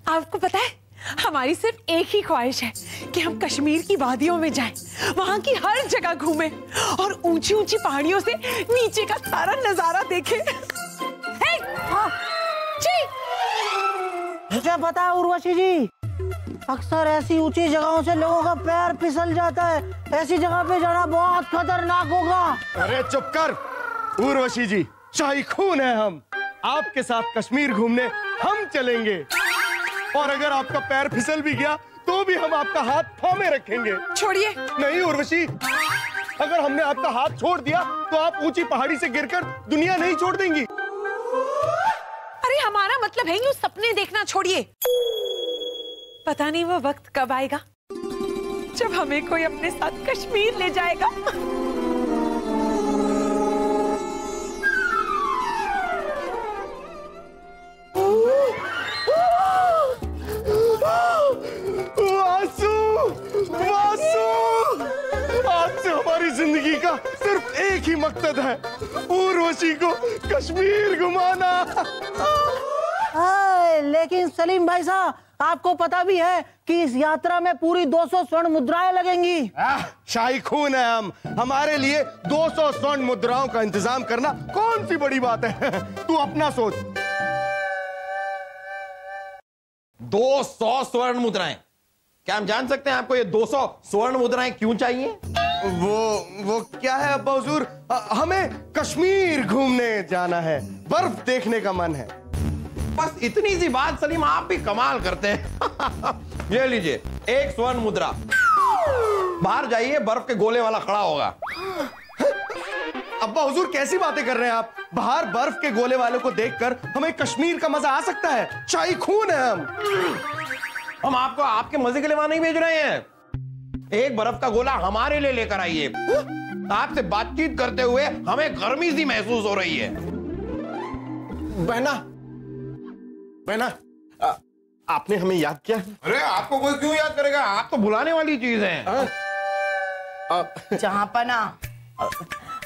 आपको पता है, हमारी सिर्फ एक ही ख्वाहिश है कि हम कश्मीर की वादियों में जाएं, वहां की हर जगह घूमें और ऊंची ऊंची पहाड़ियों से नीचे का सारा नजारा देखें। मुझे पता है उर्वशी जी, अक्सर ऐसी ऊंची जगहों से लोगों का पैर फिसल जाता है। ऐसी जगह पे जाना बहुत खतरनाक होगा। अरे चुप कर उर्वशी जी, शाही खून है हम। आपके साथ कश्मीर घूमने हम चलेंगे, और अगर आपका पैर फिसल भी गया तो भी हम आपका हाथ थामे रखेंगे। छोड़िए। नहीं उर्वशी, अगर हमने आपका हाथ छोड़ दिया तो आप ऊंची पहाड़ी से गिरकर दुनिया नहीं छोड़ देंगी। अरे हमारा मतलब है यूं सपने देखना छोड़िए। पता नहीं वो वक्त कब आएगा जब हमें कोई अपने साथ कश्मीर ले जाएगा। जिंदगी का सिर्फ एक ही मकसद है, उर्वशी को कश्मीर घुमाना। लेकिन सलीम भाई साहब, आपको पता भी है कि इस यात्रा में पूरी 200 स्वर्ण मुद्राएं लगेंगी। शाही खून है हम, हमारे लिए 200 स्वर्ण मुद्राओं का इंतजाम करना कौन सी बड़ी बात है। तू अपना सोच। 200 स्वर्ण मुद्राएं? क्या हम जान सकते हैं आपको ये 200 स्वर्ण मुद्राएं क्यों चाहिए? वो क्या है अब्बा हुजूर, हमें कश्मीर घूमने जाना है, बर्फ देखने का मन है। बस इतनी सी बात सलीम, आप भी कमाल करते हैं। ये लीजिए 1 स्वर्ण मुद्रा, बाहर जाइए, बर्फ के गोले वाला खड़ा होगा। अब्बा हुजूर कैसी बातें कर रहे हैं आप? बाहर बर्फ के गोले वाले को देखकर हमें कश्मीर का मजा आ सकता है। शाही खून है हम आपको आपके मजे के लिए वहां नहीं भेज रहे हैं। एक बर्फ का गोला हमारे लिए लेकर आइए। आपसे बातचीत करते हुए हमें गर्मी सी महसूस हो रही है। बहना, आपने हमें याद किया? अरे आपको कोई क्यों याद करेगा, आप तो बुलाने वाली चीज है। जहां पना।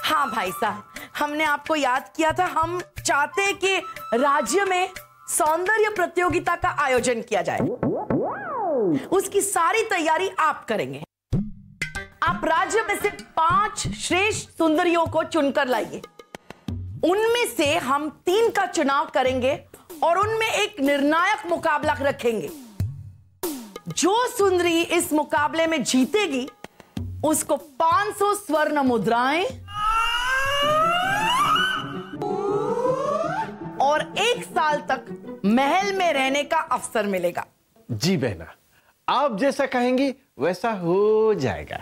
हाँ भाई साहब, हमने आपको याद किया था। हम चाहते कि राज्य में सौंदर्य प्रतियोगिता का आयोजन किया जाए। उसकी सारी तैयारी आप करेंगे। आप राज्य में से 5 श्रेष्ठ सुंदरियों को चुनकर लाइए। उनमें से हम 3 का चुनाव करेंगे और उनमें एक निर्णायक मुकाबला रखेंगे। जो सुंदरी इस मुकाबले में जीतेगी उसको 500 स्वर्ण मुद्राएं और 1 साल तक महल में रहने का अवसर मिलेगा। जी बहना, आप जैसा कहेंगी वैसा हो जाएगा।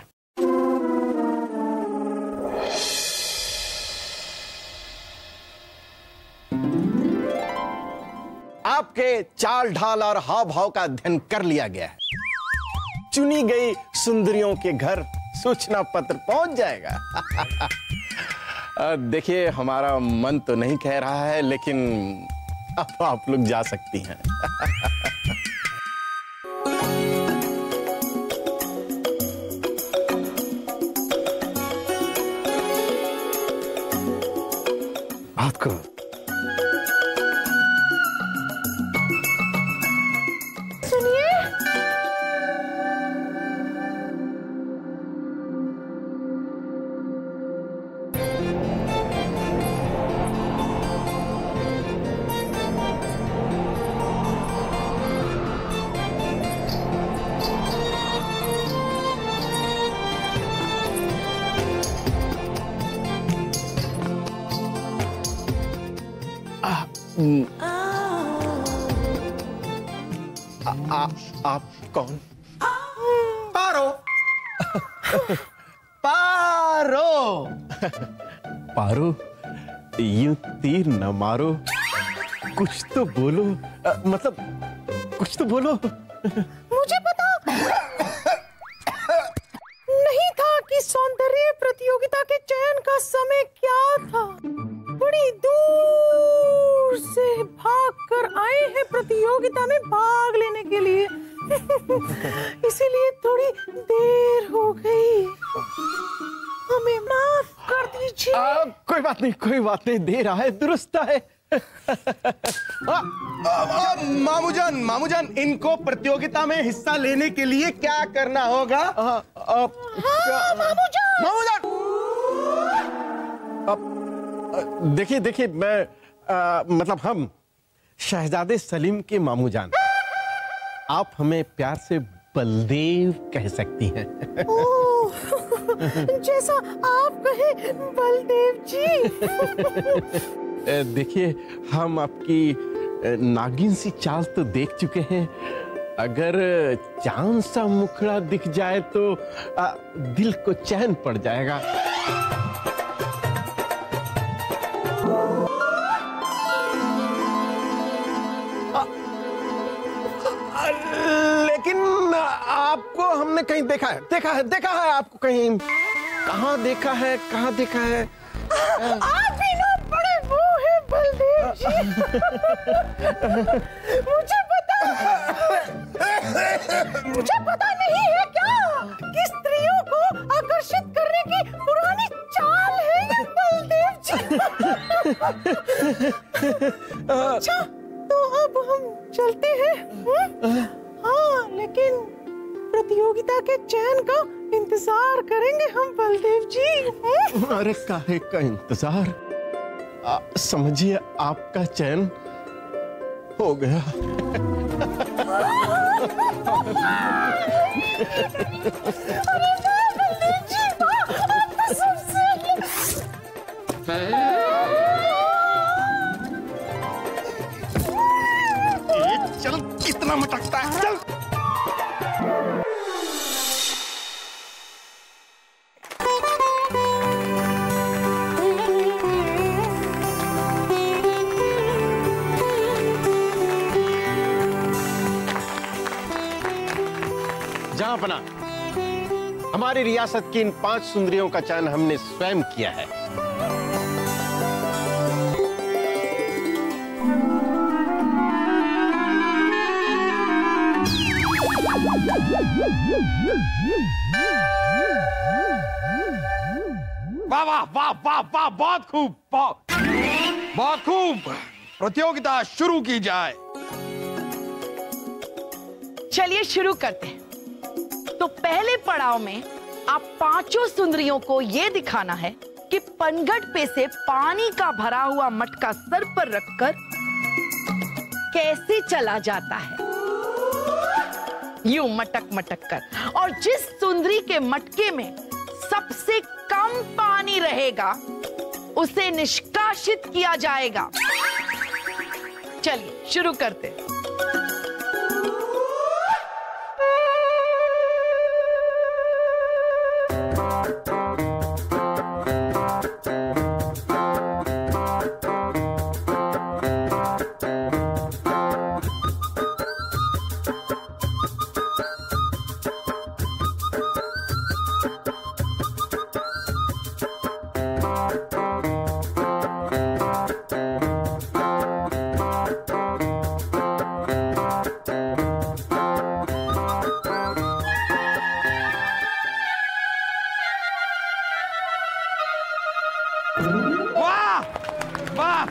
आपके चाल ढाल और हाव भाव का अध्ययन कर लिया गया है। चुनी गई सुंदरियों के घर सूचना पत्र पहुंच जाएगा। देखिए, हमारा मन तो नहीं कह रहा है, लेकिन अब आप लोग जा सकती हैं। आपको सुनिए, आप कौन? पारो। पारो। पारो, यूं तीर न मारो, कुछ तो बोलो। मतलब कुछ तो बोलो। मुझे पता नहीं था कि सौंदर्य प्रतियोगिता के चयन का समय क्या था। बड़ी दूर से भाग कर आए हैं प्रतियोगिता में भाग लेने इसीलिए थोड़ी देर हो गई, हमें माफ कर दीजिए। कोई बात नहीं, देर आए दुरुस्त है। मामूजान, इनको प्रतियोगिता में हिस्सा लेने के लिए क्या करना होगा? मामूजान, देखिए मैं मतलब हम शहजादे सलीम के मामूजान, आप हमें प्यार से बलदेव कह सकती हैं। जैसा आप कहे बलदेव जी। देखिए हम आपकी नागिन सी चाल तो देख चुके हैं, अगर चांद सा मुखड़ा दिख जाए तो दिल को चैन पड़ जाएगा। लेकिन आपको हमने कहीं देखा है आपको कहीं, कहाँ देखा है? आप भी ना बड़े वो है बलदेव जी। मुझे पता नहीं है क्या कि स्त्रियों को आकर्षित करने की पुरानी चाल है ये बलदेव जी। अच्छा तो अब हम चलते हैं। हाँ लेकिन प्रतियोगिता के चयन का इंतजार करेंगे हम बलदेव जी। अरे काहे का इंतजार, समझिए आपका चयन हो गया। अरे वाह बलदेव जी, वाह, आप तो सबसे चल, कितना मटकता है, चल। जहांपना, हमारी रियासत की इन 5 सुंदरियों का चयन हमने स्वयं किया है। वाह वाह वाह वाह वाह, बहुत खूब, बहुत खूब। प्रतियोगिता शुरू की जाए। चलिए शुरू करते हैं। तो पहले पड़ाव में आप 5 सुंदरियों को यह दिखाना है कि पनघट पे से पानी का भरा हुआ मटका सर पर रखकर कैसे चला जाता है, यूं मटक मटक कर। और जिस सुंदरी के मटके में सबसे कम पानी रहेगा उसे निष्कासित किया जाएगा। चलिए शुरू करते हैं।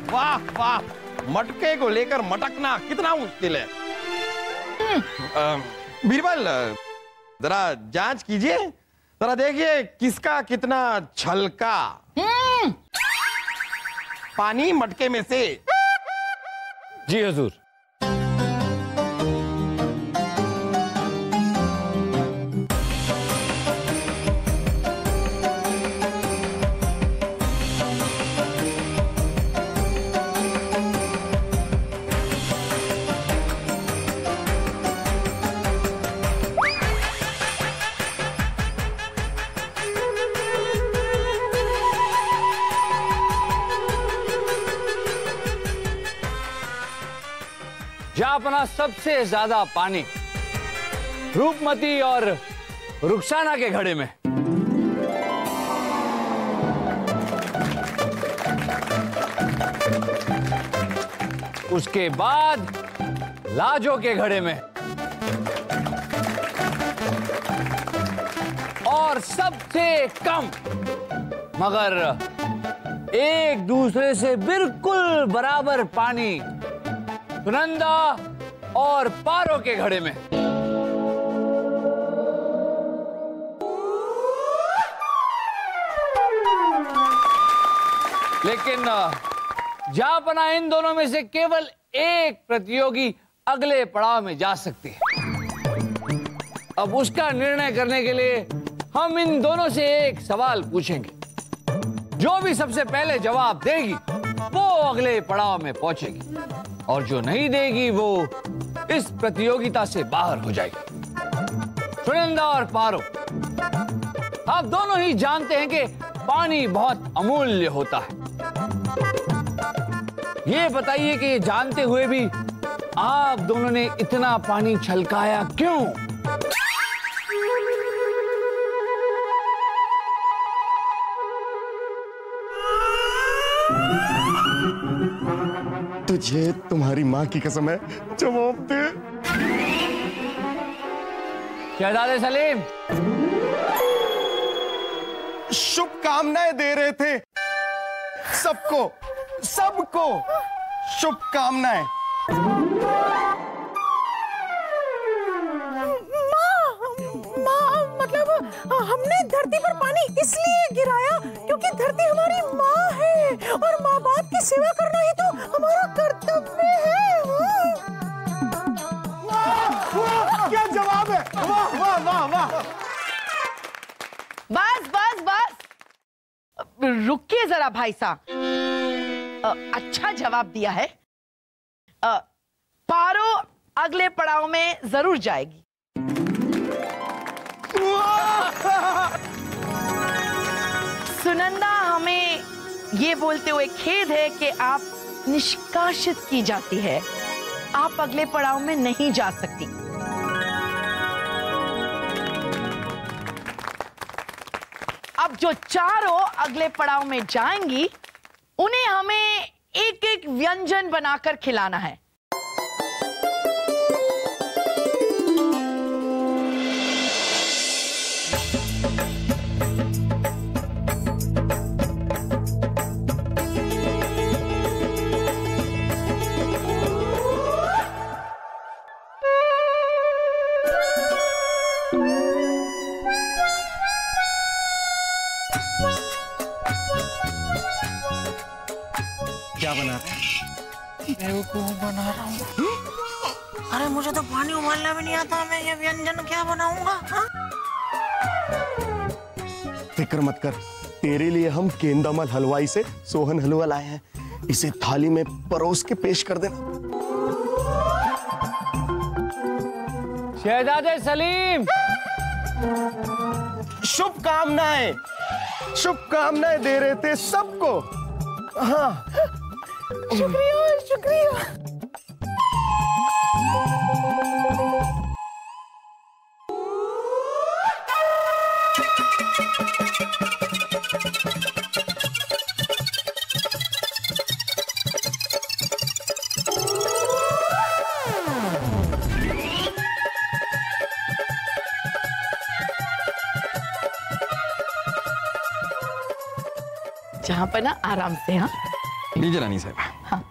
वाह वाह, मटके को लेकर मटकना कितना मुश्किल है। बीरबल जरा जांच कीजिए, जरा देखिए किसका कितना छलका पानी मटके में से। जी हुजूर। जापना सबसे ज्यादा पानी रूपमती और रुखसाना के घड़े में। उसके बाद लाजो के घड़े में। और सबसे कम, मगर एक दूसरे से बिल्कुल बराबर पानी सुनंदा और पारो के घड़े में। लेकिन जापना इन दोनों में से केवल एक प्रतियोगी अगले पड़ाव में जा सकती है। अब उसका निर्णय करने के लिए हम इन दोनों से एक सवाल पूछेंगे। जो भी सबसे पहले जवाब देगी वो अगले पड़ाव में पहुंचेगी, और जो नहीं देगी वो इस प्रतियोगिता से बाहर हो जाएगी। सुनंदा और पारो, आप दोनों ही जानते हैं कि पानी बहुत अमूल्य होता है। ये बताइए कि ये जानते हुए भी आप दोनों ने इतना पानी छलकाया क्यों? तुझे तुम्हारी माँ की कसम है, जवाब दे। शहजादे सलीम, शुभकामनाएं दे रहे थे सबको, सबको शुभकामनाएं। माँ, मतलब हमने धरती पर पानी इसलिए गिराया क्योंकि धरती हमारी माँ है और माँ बाप की सेवा करना ही तो हमारा कर्तव्य है। वाह, क्या जवाब है, वाह वाह वाह वाह। बस बस बस, रुकिए जरा भाई साहब। अच्छा जवाब दिया है। पारो अगले पड़ाव में जरूर जाएगी। सुनंदा, हमें ये बोलते हुए खेद है कि आप निष्कासित की जाती है। आप अगले पड़ाव में नहीं जा सकती। अब जो चारों अगले पड़ाव में जाएंगी उन्हें हमें एक एक व्यंजन बनाकर खिलाना है। क्या बना रहे? बना रहा हूँ। अरे मुझे तो पानी उबालना भी नहीं आता, मैं ये व्यंजन क्या बनाऊंगा? फिक्र मत कर, तेरे लिए हम केंदामल हलवाई से सोहन हलवा लाए हैं। इसे थाली में परोस के पेश कर देना। शहजादे सलीम, शुभकामनाएं, शुभकामनाएं दे रहे थे सबको। हाँ, शुक्रिया शुक्रिया। जहां पर ना आराम से। हाँ लीजिए रानी साहब। हाँ।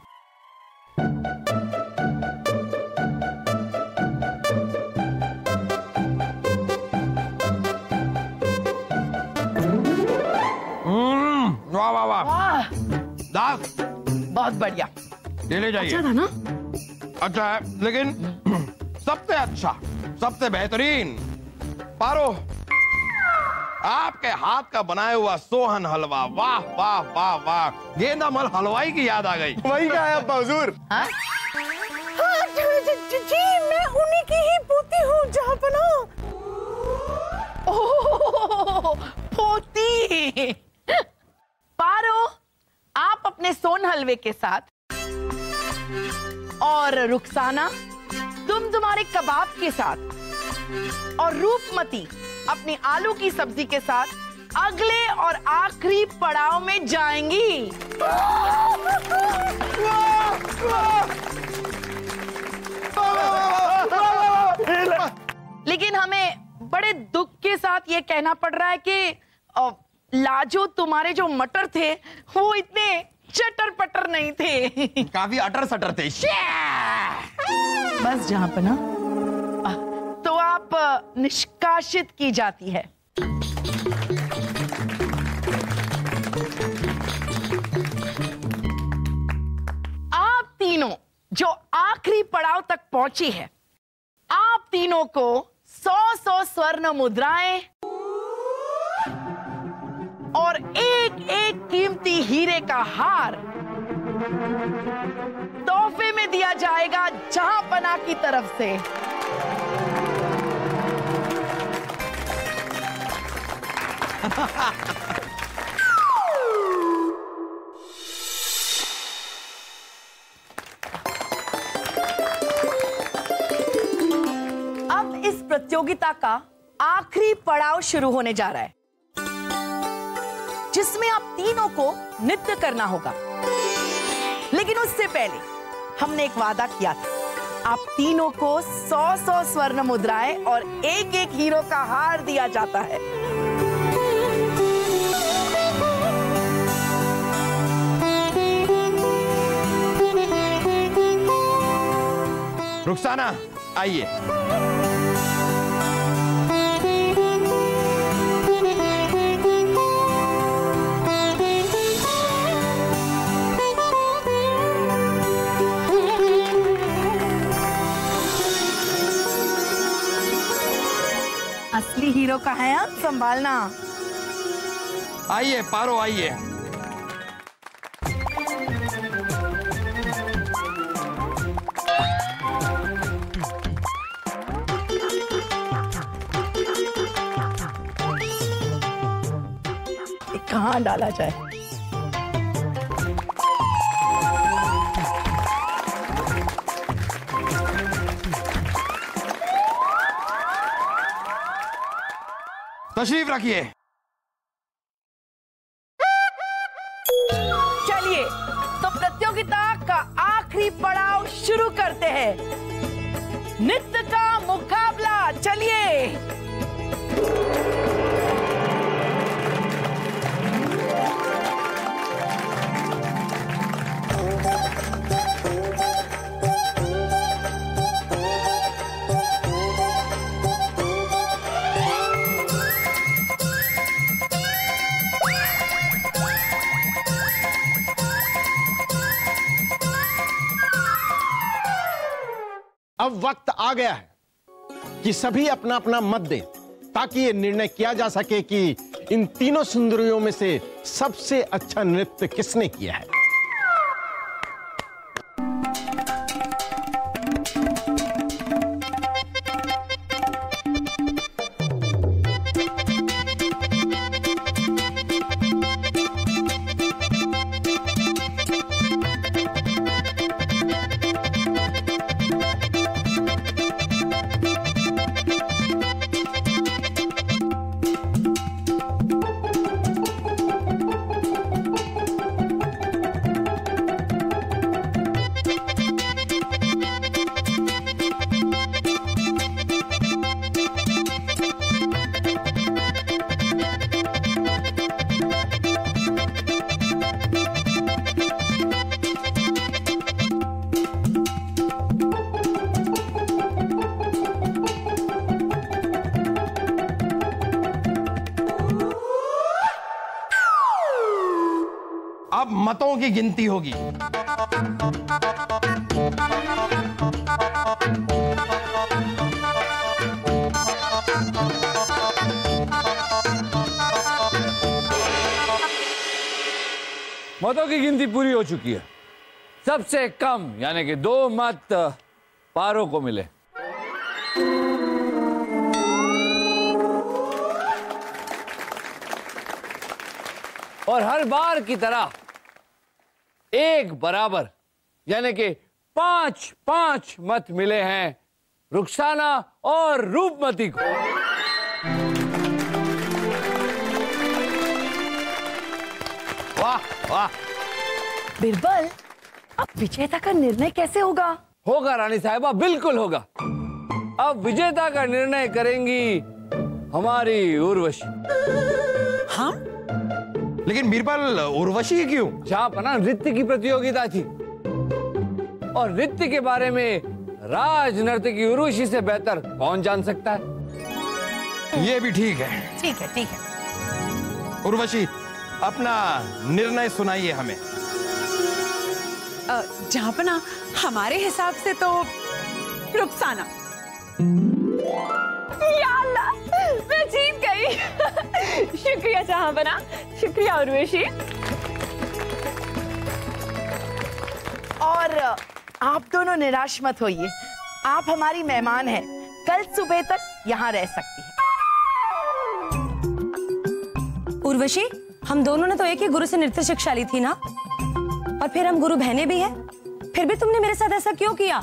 वाह वाह वाह, वाह, दाल बहुत बढ़िया। ये ले जाइए। अच्छा था ना? अच्छा है, लेकिन सबसे अच्छा, सबसे बेहतरीन पारो, आपके हाथ का बनाया हुआ सोहन हलवा। वाह वाह वाह वाह, गेंदामल हलवाई की याद आ गई। वही कहा है अब्बा हुजूर। हाँ? जी, मैं उन्हीं की ही पोती हूँ जहाँपना। ओह, पोती। पारो, आप अपने सोन हलवे के साथ, और रुखसाना तुम तुम्हारे कबाब के साथ, और रूपमती अपनी आलू की सब्जी के साथ अगले और आखिरी पड़ाव में जाएंगी। लेकिन हमें बड़े दुख के साथ ये कहना पड़ रहा है कि लाजो तुम्हारे जो मटर थे वो इतने चटर पटर नहीं थे। काफी अटर सटर थे। बस जहां पर ना तो आप निष्कासित की जाती है। आप तीनों जो आखिरी पड़ाव तक पहुंची है, आप तीनों को 100 स्वर्ण मुद्राएं और एक कीमती हीरे का हार तोहफे में दिया जाएगा जहांपना की तरफ से। अब इस प्रतियोगिता का आखिरी पड़ाव शुरू होने जा रहा है, जिसमें आप तीनों को नृत्य करना होगा। लेकिन उससे पहले हमने एक वादा किया था, आप तीनों को 100 स्वर्ण मुद्राएं और एक हीरो का हार दिया जाता है। रुखसाना आइए। असली हीरो का है, संभालना। आइए पारो आइए। कहाँ डाला जाए? तशरीफ रखिए। चलिए तो प्रतियोगिता का आखिरी पड़ाव शुरू करते हैं, नृत्य का मुकाबला। चलिए। अब वक्त आ गया है कि सभी अपना अपना मत दें, ताकि यह निर्णय किया जा सके कि इन तीनों सुंदरियों में से सबसे अच्छा नृत्य किसने किया है। अब मतों की गिनती होगी। मतों की गिनती पूरी हो चुकी है। सबसे कम यानी कि 2 मत पारो को मिले। और हर बार की तरह एक बराबर यानी कि 5-5 मत मिले हैं रुखसाना और रूपमती को। वाह वाह। बिरबल, अब विजेता का निर्णय कैसे होगा? होगा रानी साहिबा, बिल्कुल होगा। अब विजेता का निर्णय करेंगी हमारी उर्वशी। हम? लेकिन बीरबल उर्वशी क्यों? जहां पर ना नृत्य की प्रतियोगिता थी और नृत्य के बारे में राज नर्तकी उर्वशी से बेहतर कौन जान सकता है। ये भी ठीक है। ठीक है, ठीक है। उर्वशी, अपना निर्णय सुनाइए हमें। जहांपना, हमारे हिसाब से तो रुखसाना। या अल्लाह, मैं जीत गई। शुक्रिया जहांपना, शुक्रिया उर्वशी। और आप दोनों निराश मत होइए, आप हमारी मेहमान हैं, कल सुबह तक यहाँ रह सकती हैं। उर्वशी, हम दोनों ने तो एक ही गुरु से नृत्य शिक्षा ली थी ना, और फिर हम गुरु बहनें भी हैं, फिर भी तुमने मेरे साथ ऐसा क्यों किया?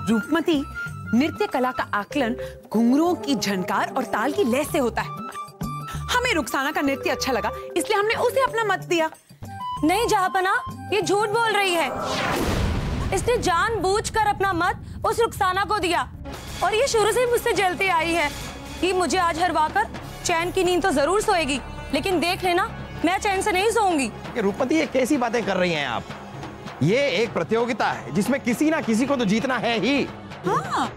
रूपमती, नृत्य कला का आकलन घुंघरुओं की झनकार और ताल की लय से होता है। हमें रुखसाना का नृत्य अच्छा लगा, इसलिए हमने उसे अपना मत दिया। नहीं जहांपना, ये झूठ बोल रही है। इसने जानबूझकर अपना मत उस रुखसाना को दिया, और ये शुरू से ही मुझसे जलती आई है कि मुझे आज हरवाकर चैन की नींद तो जरूर सोएगी, लेकिन देख लेना, मैं चैन से नहीं सोऊंगी। रूपमती, ये कैसी बातें कर रही हैं आप? ये एक प्रतियोगिता है जिसमें किसी ना किसी को तो जीतना है ही। हाँ।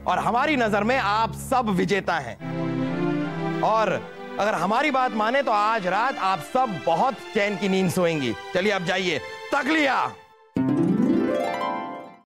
और हमारी नजर में आप सब विजेता हैं। और अगर हमारी बात माने तो आज रात आप सब बहुत चैन की नींद सोएंगी। चलिए अब जाइए। तक लिया।